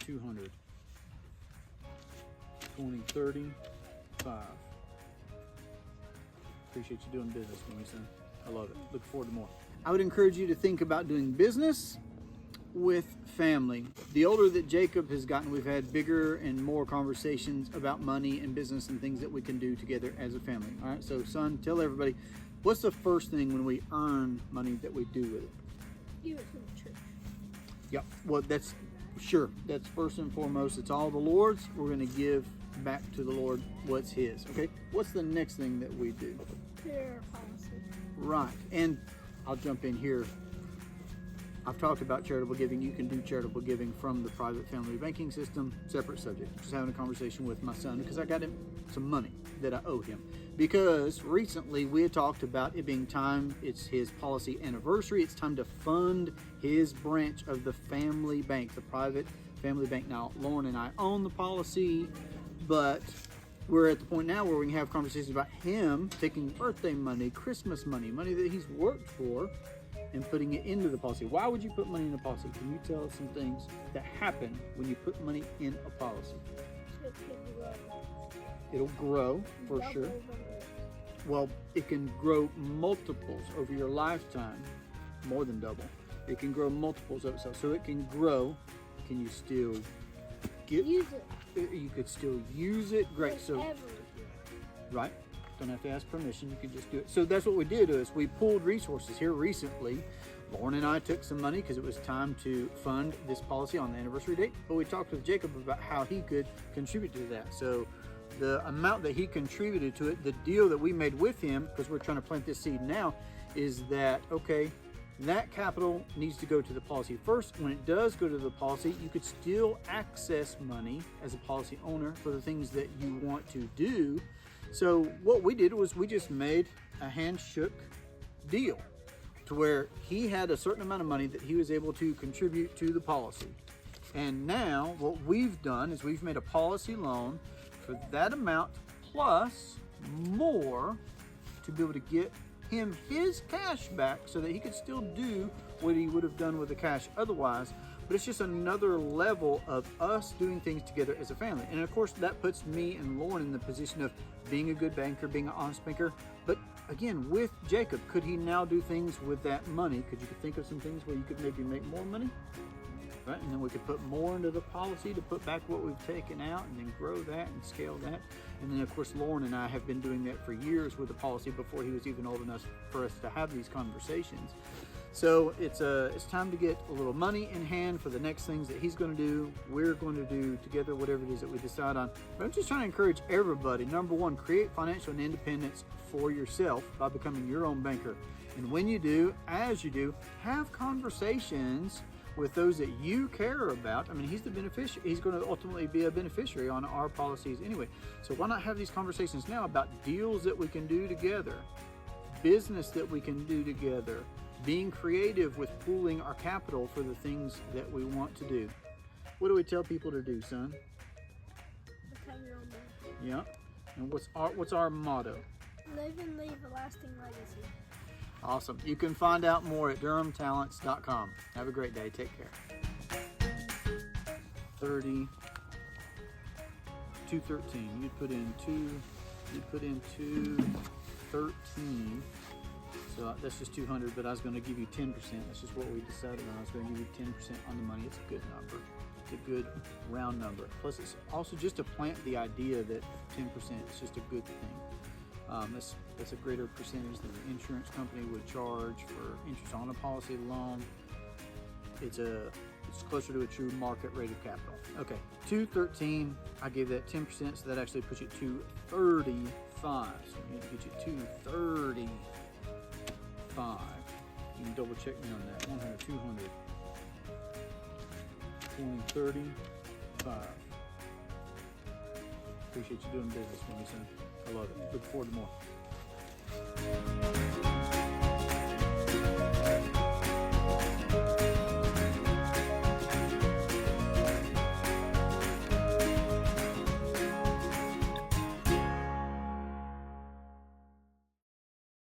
200, 20, 30, 5. Appreciate you doing business with me, son. I love it. Look forward to more. I would encourage you to think about doing business with family. The older that Jacob has gotten, we've had bigger and more conversations about money and business and things that we can do together as a family. All right, so son, tell everybody, what's the first thing when we earn money that we do with it? Give it to the church. Yep, well, that's first and foremost. It's all the Lord's. We're going to give back to the Lord what's His. Okay, what's the next thing that we do? Prayer policy. Right, and I'll jump in here. I've talked about charitable giving. You can do charitable giving from the private family banking system. Separate subject. Just having a conversation with my son because I got him some money that I owe him. Because recently we had talked about it being time, it's his policy anniversary. It's time to fund his branch of the family bank, the private family bank. Now, Lauren and I own the policy, but we're at the point now where we can have conversations about him taking birthday money, Christmas money, money that he's worked for, and putting it into the policy. Why would you put money in a policy? Can you tell us some things that happen when you put money in a policy? It can grow. It'll grow for sure. Well, it can grow multiples over your lifetime, more than double. It can grow multiples of itself. So it can grow. Can you still use it? You could still use it. Great. So, Forever. right. Don't have to ask permission. You can just do it. So that's what we did is we pulled resources here recently. Lauren and I took some money because it was time to fund this policy on the anniversary date. But we talked with Jacob about how he could contribute to that. So the amount that he contributed to it, the deal that we made with him, because we're trying to plant this seed now, is that, okay, that capital needs to go to the policy first. When it does go to the policy, you could still access money as a policy owner for the things that you want to do. So what we did was we just made a handshook deal to where he had a certain amount of money that he was able to contribute to the policy. And now what we've done is we've made a policy loan for that amount plus more to be able to get him his cash back so that he could still do what he would have done with the cash otherwise. But it's just another level of us doing things together as a family. And of course, that puts me and Lauren in the position of being a good banker, being an honest banker. But again, with Jacob, could he now do things with that money? Could you think of some things where you could maybe make more money? Right? And then we could put more into the policy to put back what we've taken out and then grow that and scale that. And then of course, Lauren and I have been doing that for years with the policy before he was even old enough for us to have these conversations. So it's time to get a little money in hand for the next things that he's going to do, we're going to do together, whatever it is that we decide on. But I'm just trying to encourage everybody. Number one, create financial independence for yourself by becoming your own banker. And when you do, as you do, have conversations with those that you care about. I mean, he's the beneficiary. He's going to ultimately be a beneficiary on our policies anyway. So why not have these conversations now about deals that we can do together, business that we can do together, being creative with pooling our capital for the things that we want to do. What do we tell people to do, son? Become your own man. Yeah. And what's our motto? Live and leave a lasting legacy. Awesome. You can find out more at durhamtalents.com. Have a great day. Take care. 30, 213. You'd put in 213. So that's just 200, but I was going to give you 10%. That's just what we decided on. I was going to give you 10% on the money. It's a good number. It's a good round number. Plus, it's also just to plant the idea that 10% is just a good thing. That's a greater percentage than the insurance company would charge for interest on a policy loan. It's closer to a true market rate of capital. Okay, 213. I gave that 10%, so that actually puts you at 235. So we need to get you 235. You can double check me on that. 100, 200, 20, 35. Appreciate you doing business with me, son. I love it. Look forward to more.